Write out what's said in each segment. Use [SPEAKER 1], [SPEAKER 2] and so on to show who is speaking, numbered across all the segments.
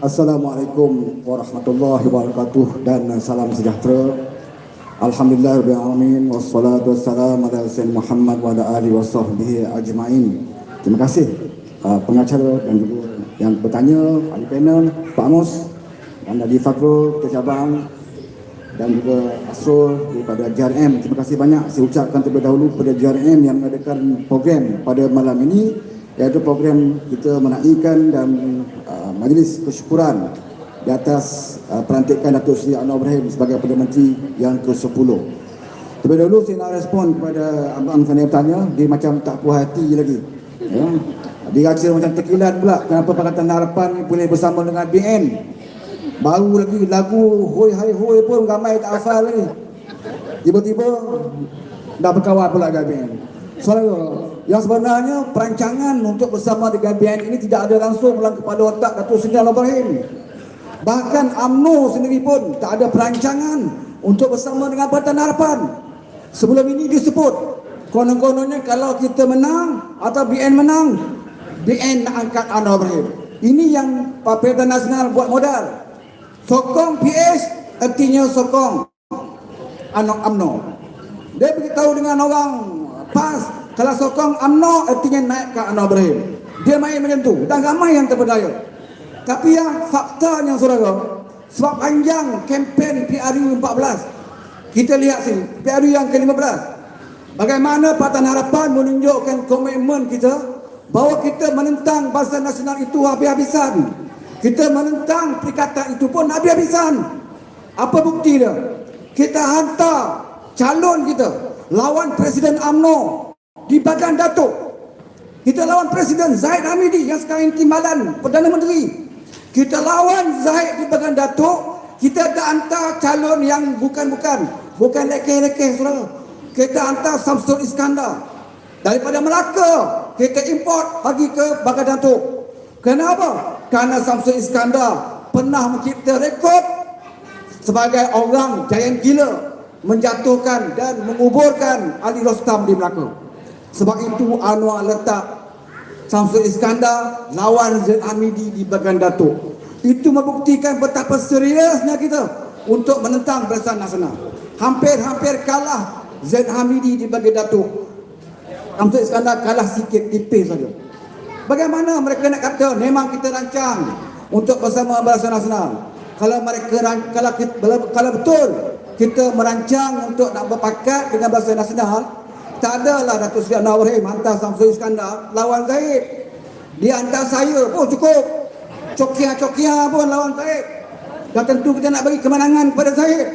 [SPEAKER 1] Assalamualaikum warahmatullahi wabarakatuh dan salam sejahtera. Alhamdulillah rabbil alamin wassalatu wassalamu ala sayyidina Muhammad wa ala alihi washabbihi ajmain. Terima kasih pengacara dan juga yang bertanya, ahli panel, Pak Amos dan Nadi Fakro Ketua Cabang dan juga Asrul daripada JRM. Terima kasih banyak saya ucapkan terlebih dahulu kepada JRM yang mengadakan program pada malam ini, iaitu program kita menaikkan dan majlis kesyukuran di atas pelantikan Datuk Seri Anwar Ibrahim sebagai Perdana Menteri yang ke-10. Terlebih dahulu saya nak respon kepada abang saya bertanya, dia macam tak puas hati lagi. Ya. Dia rasa macam terkilat pula kenapa Pakatan Harapan ni boleh bersama dengan BN. Baru lagi lagu Hoi Hai Hoi pun ramai tak hafal lagi. Tiba-tiba dah berkawan pula dengan BN. Soalnya yang sebenarnya perancangan untuk bersama dengan BN ini tidak ada langsung dalam kepala otak Datuk Seri Anwar Ibrahim. Bahkan UMNO sendiri pun tak ada perancangan untuk bersama dengan Pakatan Harapan. Sebelum ini disebut konon-kononnya kalau kita menang atau BN menang, BN nak angkat Anwar Ibrahim. Ini yang Pakatan Nasional buat modal. Sokong PS artinya sokong UMNO. Dia beritahu dengan orang PAS, kalau sokong UMNO artinya naik ke Anwar Ibrahim. Dia main macam tu dan ramai yang terpedaya. Tapi yang faktanya saudara, sebab panjang kempen PRU 14, kita lihat sini PRU yang ke-15, bagaimana Pakatan Harapan menunjukkan komitmen kita bahawa kita menentang Barisan Nasional itu habis-habisan. Kita menentang perikatan itu pun habis-habisan. Apa bukti dia? Kita hantar calon kita lawan Presiden UMNO di Bagan Datuk. Kita lawan Presiden Zahid Hamidi yang sekarang timbalan Perdana Menteri. Kita lawan Zahid di Bagan Datuk. Kita tak hantar calon yang bukan lelaki-lelaki saudara. Kita hantar Samsul Iskandar daripada Melaka. Kita import pergi ke Bagan Datuk. Kenapa? Kerana Samsul Iskandar pernah mencipta rekod sebagai orang giant gila, menjatuhkan dan menguburkan Ali Rostam di Melaka. Sebab itu Anwar letak Samsul Iskandar lawan Zaid Hamidi di Bagan Datuk. Itu membuktikan betapa seriusnya kita untuk menentang Barisan Nasional. Hampir-hampir kalah Zaid Hamidi di Bagan Datuk. Samsul Iskandar kalah sikit, tipis saja. Bagaimana mereka nak kata memang kita rancang untuk bersama Barisan Nasional? Kalau betul kita merancang untuk nak berpakat dengan Barisan Nasional, tak adalah Datuk Seri Anwar Ibrahim hantar Samsul Iskandar lawan Zahid. Dia hantar saya pun cukup. Cokia-cokia pun lawan Zahid. Dan tentu kita nak bagi kemenangan kepada Zahid.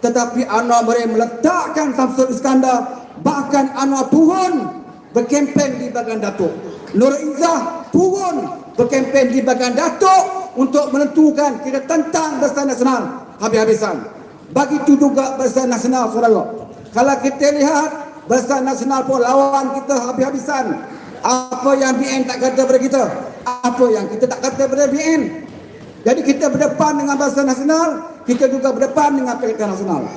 [SPEAKER 1] Tetapi Anwar Ibrahim meletakkan Samsul Iskandar, bahkan Anwar turun berkempen di Bagan Datuk. Nur Izzah turun berkempen di Bagan Datuk untuk menentukan kita tentang Barisan Nasional habis-habisan. Begitu juga Barisan Nasional saudara. Kalau kita lihat Barisan Nasional pun lawan kita habis-habisan. Apa yang BN tak kata pada kita, apa yang kita tak kata pada BN. Jadi kita berdepan dengan Barisan Nasional, kita juga berdepan dengan Pakatan Nasional.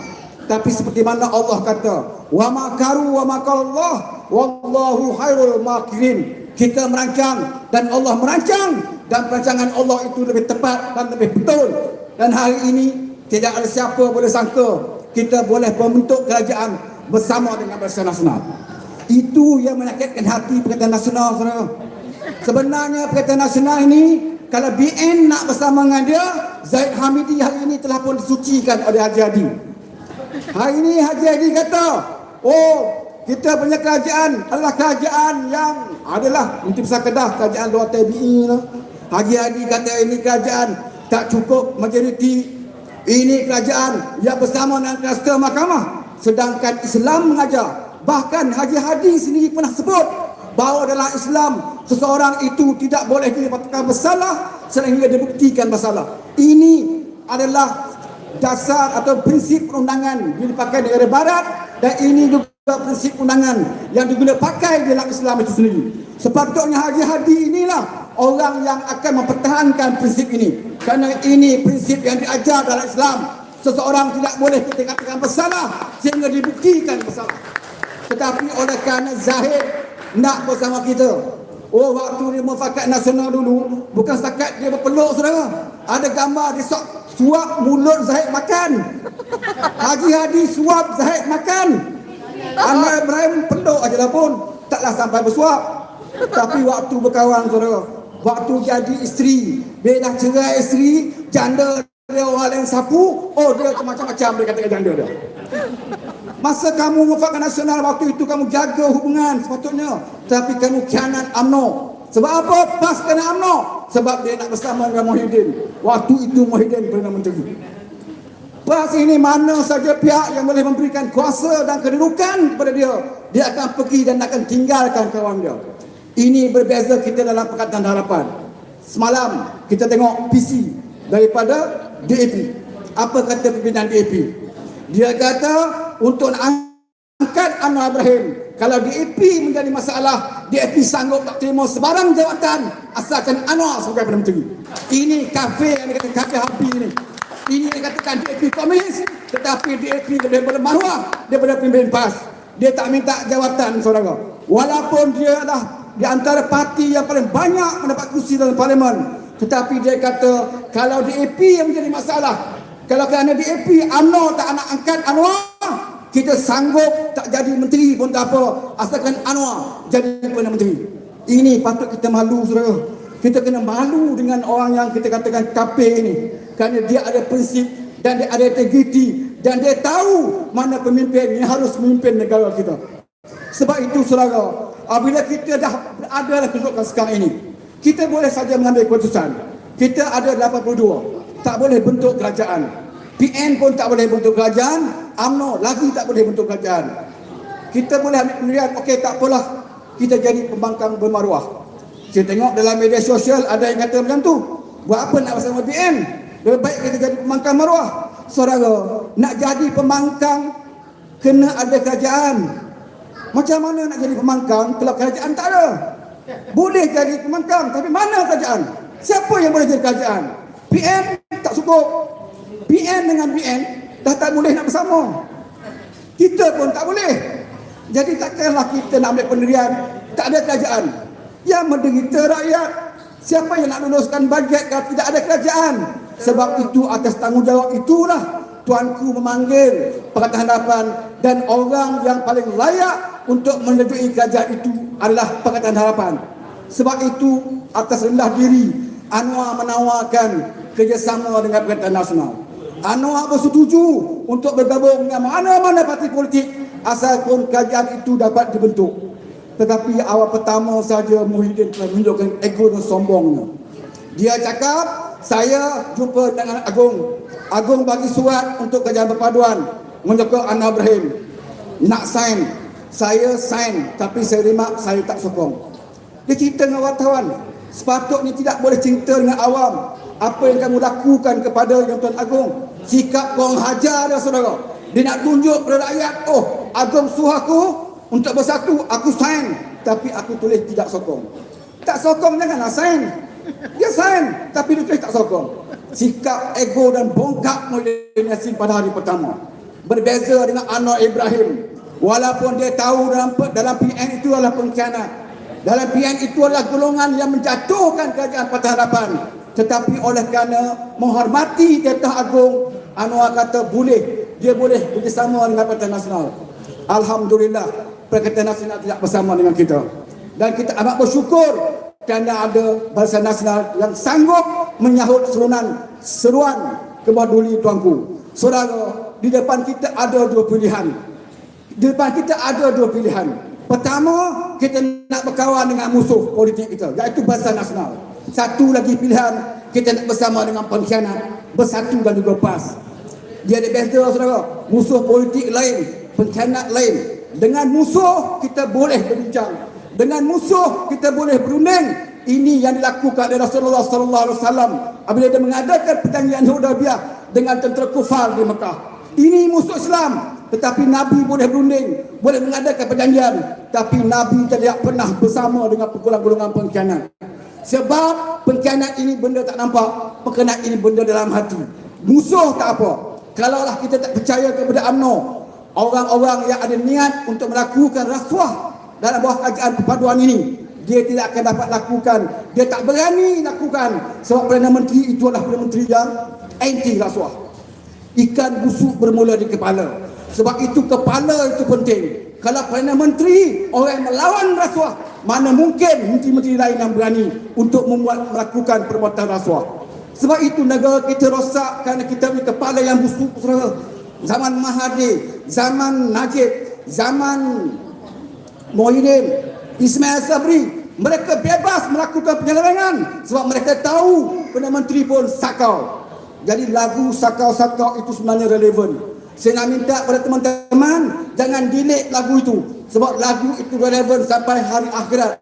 [SPEAKER 1] Tapi seperti mana Allah kata, wa makaru wa makarallah wallahu khairul makirin. Kita merancang dan Allah merancang, dan perancangan Allah itu lebih tepat dan lebih betul. Dan hari ini tidak ada siapa boleh sangka kita boleh membentuk kerajaan bersama dengan Barisan Nasional. Itu yang menyakitkan hati Pakatan Nasional saudara. Sebenarnya Pakatan Nasional ini kalau BN nak bersama dengan dia, Zahid Hamidi hari ini telah pun disucikan oleh Haji Hadi. Hari ini Haji Hadi kata, oh kita punya kerajaan adalah kerajaan yang adalah Menteri Besar Kedah, kerajaan luar TBE lah. Haji Hadi kata ini kerajaan tak cukup majoriti. Ini kerajaan yang bersama dengan kluster mahkamah. Sedangkan Islam mengajar, bahkan Haji Hadi sendiri pernah sebut bahawa dalam Islam seseorang itu tidak boleh dikatakan bersalah sehingga dibuktikan bersalah. Ini adalah dasar atau prinsip perundangan yang dipakai di negara barat, dan ini juga prinsip undangan yang digunakan pakai dalam Islam itu sendiri. Sepatutnya Haji Hadi inilah orang yang akan mempertahankan prinsip ini, kerana ini prinsip yang diajar dalam Islam. Seseorang tidak boleh dikatakan bersalah sehingga dibuktikan bersalah. Tetapi oleh kerana Zahid nak bersama kita, oh waktu dia mufakat nasional dulu bukan setakat dia berpeluk saudara, Ada gambar dia suap mulut Zahid makan. Haji Hadi suap Zahid makan. Anwar Ibrahim penduk aja lah pun, taklah sampai bersuap. Tapi waktu berkawan saudara, waktu jadi isteri, dia dah cerai isteri, janda dia orang yang sapu, oh dia macam-macam dia katakan janda dia. Masa kamu Mufakat Nasional waktu itu kamu jaga hubungan sepatutnya, tapi kamu khianat UMNO. Sebab apa? Pas kena UMNO. Sebab dia nak bersama dengan Muhyiddin. Waktu itu Muhyiddin Perdana Menteri. Pas ini mana saja pihak yang boleh memberikan kuasa dan kedudukan kepada dia, dia akan pergi dan akan tinggalkan kawan dia. Ini berbeza kita dalam Pakatan Harapan. Semalam kita tengok PC daripada DAP. Apa kata pimpinan DAP? Dia kata untuk angkat Anwar Ibrahim, kalau DAP menjadi masalah, DAP sanggup tak terima sebarang jawatan asalkan Anwar sebagai Perdana Menteri. Ini kafe yang dikatakan kafe Hapi ini. Ini dikatakan DAP komunis, tetapi DAP daripada maruah, daripada pimpinan PAS. Dia tak minta jawatan saudara. Walaupun dia adalah di antara parti yang paling banyak mendapat kursi dalam parlimen, tetapi dia kata kalau DAP yang menjadi masalah, kalau kerana DAP UMNO tak nak angkat Anwar, kita sanggup tak jadi menteri pun tak apa, asalkan Anwar jadi Perdana Menteri. Ini patut kita malu saudara. Kita kena malu dengan orang yang kita katakan kafir ini, kerana dia ada prinsip dan dia ada integriti dan dia tahu mana pemimpin yang harus memimpin negara kita. Sebab itu saudara, apabila kita dah ada dalam kedudukan sekarang ini, kita boleh saja mengambil keputusan. Kita ada 82, tak boleh bentuk kerajaan. PN pun tak boleh bentuk kerajaan, UMNO lagi tak boleh bentuk kerajaan. Kita boleh ambil pendirian, okey tak apalah, kita jadi pembangkang bermaruah. Kita tengok dalam media sosial ada yang kata macam tu. Buat apa nak bersama PN? Lebih baik kita jadi pembangkang maruah. Saudara, nak jadi pembangkang kena ada kerajaan. Macam mana nak jadi pembangkang kalau kerajaan tak ada? Boleh jadi pembangkang, tapi mana kerajaan? Siapa yang boleh jadi kerajaan? PN tak cukup. PN dengan PN dah tak boleh nak bersama. Kita pun tak boleh. Jadi takkanlah kita nak ambil pendirian tak ada kerajaan. Yang menderita rakyat. Siapa yang nak luluskan bajet kalau tidak ada kerajaan? Sebab itu atas tanggungjawab itulah Tuanku memanggil Pakatan Harapan, dan orang yang paling layak untuk menunjuki kerajaan itu adalah Pakatan Harapan. Sebab itu atas rendah diri Anwar menawarkan kerjasama dengan Pakatan Nasional. Anwar bersetuju untuk bergabung dengan mana-mana parti politik asalkan kerajaan itu dapat dibentuk. Tetapi awal pertama saja Muhyiddin telah menunjukkan ego dan sombongnya. Dia cakap, saya jumpa dengan Agong. Agong bagi surat untuk kerajaan perpaduan menyokong Anwar Ibrahim. Nak sign. Saya sign, tapi saya remark saya tak sokong. Dia cerita dengan wartawan. Sepatutnya tidak boleh cerita dengan awam. Apa yang kamu lakukan kepada Yang Tuan Agong, sikap kurang hajar dia saudara. Dia nak tunjuk kepada rakyat, oh Agong suruh aku untuk bersatu, aku sign, tapi aku tulis tidak sokong. Tak sokong janganlah sign. Dia sign, tapi dia tulis tak sokong. Sikap ego dan bongkak Muhyiddin Yassin pada hari pertama. Berbeza dengan Anwar Ibrahim. Walaupun dia tahu dalam PN itu adalah pengkhianat, dalam PN itu adalah golongan yang menjatuhkan kerajaan Pakatan Harapan, tetapi oleh kerana menghormati Jatah Agung, Anwar kata boleh, dia boleh bersama dengan Pakatan Nasional. Alhamdulillah, Pakatan Nasional tidak bersama dengan kita. Dan kita amat bersyukur kerana ada Barisan Nasional yang sanggup menyahut seruan kebaduli tuanku. Saudara, di depan kita ada dua pilihan. Di depan kita ada dua pilihan. Pertama, kita nak berkawan dengan musuh politik kita, iaitu Barisan Nasional. Satu lagi pilihan, kita nak bersama dengan pengkhianat, bersatu dan juga PAS. Dia ada beza saudara. Musuh politik lain, pengkhianat lain. Dengan musuh kita boleh berbincang, dengan musuh kita boleh berunding. Ini yang dilakukan oleh Rasulullah sallallahu alaihi wasallam apabila dia mengadakan perjanjian Hudaybiyah dengan tentera kufar di Mekah. Ini musuh Islam, tetapi Nabi boleh berunding, boleh mengadakan perjanjian, tapi Nabi tidak pernah bersama dengan golongan pengkhianat. Sebab pengkhianat ini benda tak nampak, pengkhianat ini benda dalam hati. Musuh tak apa. Kalaulah kita tak percaya kepada UMNO, orang-orang yang ada niat untuk melakukan rasuah dalam bawah kerajaan perpaduan ini, dia tidak akan dapat lakukan, dia tak berani lakukan, sebab Perdana Menteri itu adalah Perdana Menteri yang anti rasuah. Ikan busuk bermula di kepala. Sebab itu kepala itu penting. Kalau Perdana Menteri orang yang melawan rasuah, mana mungkin menteri-menteri lain yang berani untuk melakukan perbuatan rasuah. Sebab itu negara kita rosak kerana kita punya kepala yang busuk, saudara. Zaman Mahathir, zaman Najib, zaman Muhyiddin, Ismail Sabri, mereka bebas melakukan penyelewengan sebab mereka tahu Perdana Menteri pun sakau. Jadi lagu sakau-sakau itu sebenarnya relevan. Saya nak minta pada teman-teman, jangan delete lagu itu, sebab lagu itu relevan sampai hari akhirat.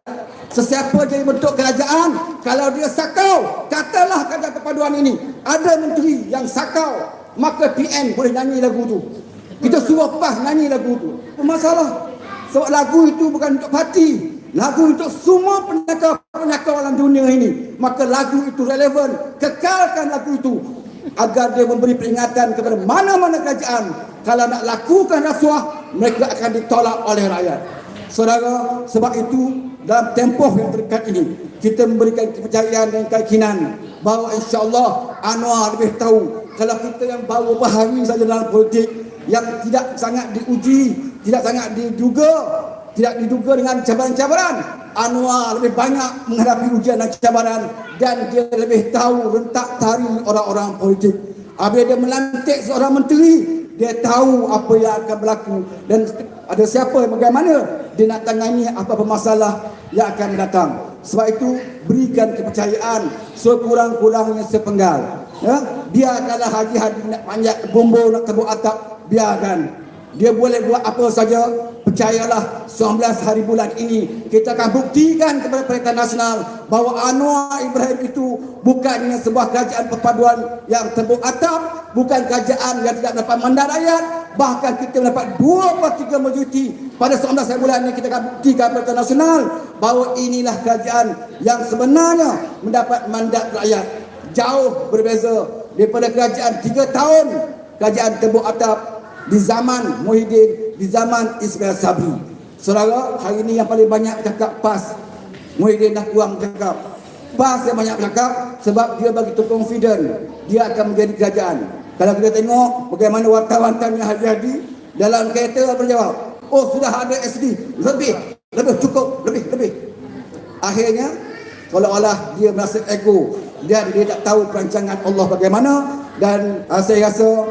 [SPEAKER 1] Sesiapa jadi bentuk kerajaan, kalau dia sakau, katalah kerajaan perpaduan ini ada menteri yang sakau, maka PN boleh nyanyi lagu itu. Kita suruh PAS nyanyi lagu itu, bermasalah. Sebab lagu itu bukan untuk parti, lagu untuk semua penyakau dalam dunia ini. Maka lagu itu relevan, kekalkan lagu itu agar dia memberi peringatan kepada mana-mana kerajaan, kalau nak lakukan rasuah, mereka akan ditolak oleh rakyat. Saudara, sebab itu dalam tempoh yang terdekat ini, kita memberikan kepercayaan dan keyakinan bahawa insya-Allah Anwar lebih tahu. Kalau kita yang baru berhari saja dalam politik, yang tidak sangat diuji, tidak sangat diduga dengan cabaran-cabaran, Anwar lebih banyak menghadapi ujian dan cabaran, dan dia lebih tahu rentak tari orang-orang politik. Apabila dia melantik seorang menteri, dia tahu apa yang akan berlaku dan ada siapa bagaimana dia nak tangani apa-apa masalah yang akan datang. Sebab itu berikan kepercayaan sekurang-kurangnya sepenggal. Ya, biarkanlah haji-haji nak panjat bumbung, nak tebuk atap, biarkan. Dia boleh buat apa saja. Percayalah, 19 hari bulan ini kita akan buktikan kepada Perintah Nasional bahawa Anwar Ibrahim itu bukannya sebuah kerajaan perpaduan yang tebuk atap, bukan kerajaan yang tidak dapat mandat rakyat. Bahkan kita mendapat 2/3 majoriti pada 19 hari bulan ini. Kita akan buktikan Perintah Nasional bahawa inilah kerajaan yang sebenarnya mendapat mandat rakyat. Jauh berbeza daripada kerajaan 3 tahun, kerajaan tebuk atap di zaman Muhyiddin, di zaman Ismail Sabri. Saudara, hari ini yang paling banyak cakap PAS, Muhyiddin dah kurang cakap. PAS yang banyak cakap sebab dia begitu confident dia akan menjadi kerajaan. Kalau kita tengok bagaimana wartawan kami hadi-hadi dalam kereta berjawab, oh sudah ada SD, lebih cukup, lebih. Akhirnya seolah-olah dia merasa ego dan dia tak tahu perancangan Allah bagaimana. Dan saya rasa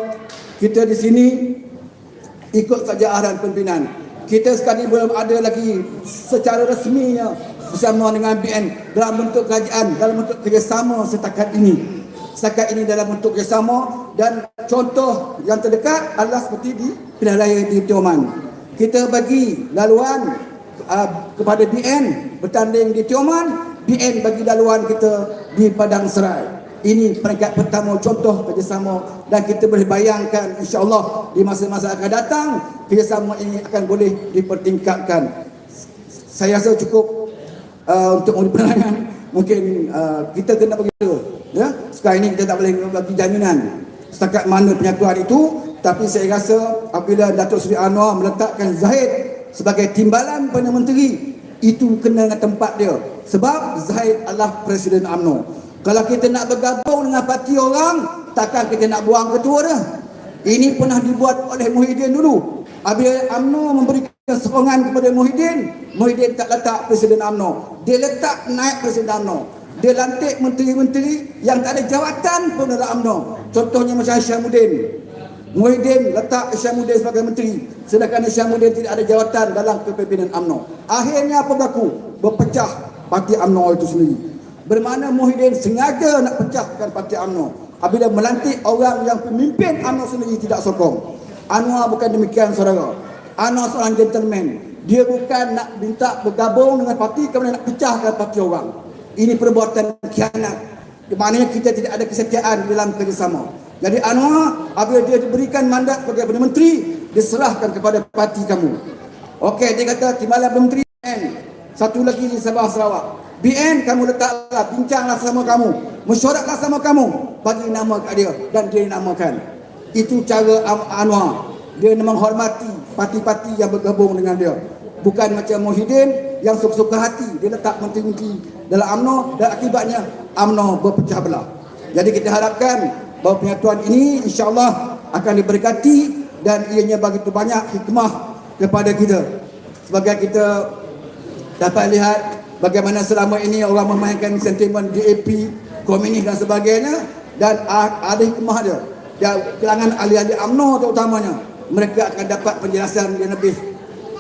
[SPEAKER 1] kita di sini ikut saja arahan pimpinan. Kita sekali belum ada lagi secara resminya bersama dengan BN dalam bentuk kerajaan, dalam bentuk kerjasama setakat ini. Setakat ini dalam bentuk kerjasama, dan contoh yang terdekat adalah seperti di pilihan raya di Tioman. Kita bagi laluan kepada BN bertanding di Tioman, BN bagi laluan kita di Padang Serai. Ini peringkat pertama contoh kerjasama, dan kita boleh bayangkan insya-Allah di masa-masa akan datang kerjasama ini akan boleh dipertingkatkan. Saya rasa cukup untuk penerangan. Mungkin kita kena begitu. Ya, sekarang ini kita tak boleh bagi jaminan setakat mana penyakuan itu, tapi saya rasa apabila Datuk Seri Anwar meletakkan Zahid sebagai timbalan Perdana Menteri, itu kena dengan tempat dia. Sebab Zahid adalah Presiden UMNO. Kalau kita nak bergabung dengan parti orang, takkan kita nak buang ketua dah. Ini pernah dibuat oleh Muhyiddin dulu. Apabila UMNO memberikan sokongan kepada Muhyiddin, Muhyiddin tak letak Presiden UMNO, dia letak naik Presiden UMNO. Dia lantik menteri-menteri yang tak ada jawatan pun dalam UMNO. Contohnya macam Isyamuddin. Muhyiddin letak Isyamuddin sebagai menteri, sedangkan Isyamuddin tidak ada jawatan dalam kepimpinan UMNO. Akhirnya apa berlaku? Berpecah parti UMNO itu sendiri. Bermakna Muhyiddin sengaja nak pecahkan parti UMNO apabila melantik orang yang pemimpin UMNO sendiri tidak sokong. Anwar bukan demikian, saudara. Anwar seorang gentleman. Dia bukan nak minta bergabung dengan parti kerana nak pecahkan parti orang. Ini perbuatan khianat. Maknanya kita tidak ada kesetiaan dalam kerjasama. Jadi Anwar, apabila dia diberikan mandat sebagai Perdana Menteri, diserahkan kepada parti kamu. Okey, dia kata timbalan Menteri BN. Satu lagi di Sabah Sarawak. BN kamu letaklah, bincanglah sama kamu, mesyuaratlah sama kamu, bagi nama kat dia dan dia namakan. Itu cara Anwar. Dia menghormati parti-parti yang bergabung dengan dia. Bukan macam Muhyiddin yang suka-suka hati, dia letak menteri-menteri dalam UMNO dan akibatnya UMNO berpecah belah. Jadi kita harapkan bahawa penyatuan ini insya-Allah akan diberkati dan ianya begitu banyak hikmah kepada kita. Sebagai kita dapat lihat bagaimana selama ini orang memainkan sentimen DAP, komunis dan sebagainya, dan ada hikmah dia. Dan kalangan ahli-ahli UMNO terutamanya, mereka akan dapat penjelasan yang lebih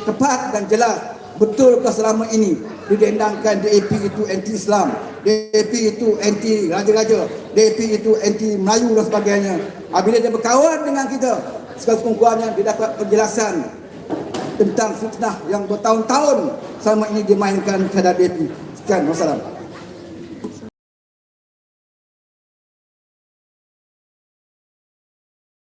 [SPEAKER 1] tepat dan jelas. Betulkah selama ini didendangkan DAP itu anti-Islam, DAP itu anti raja-raja, DAP itu anti Melayu dan sebagainya. Apabila dia berkawan dengan kita, sekurang-kurangnya dia dapat penjelasan tentang fitnah yang bertahun-tahun selama ini dimainkan terhadap DAP. Sekian, wassalam.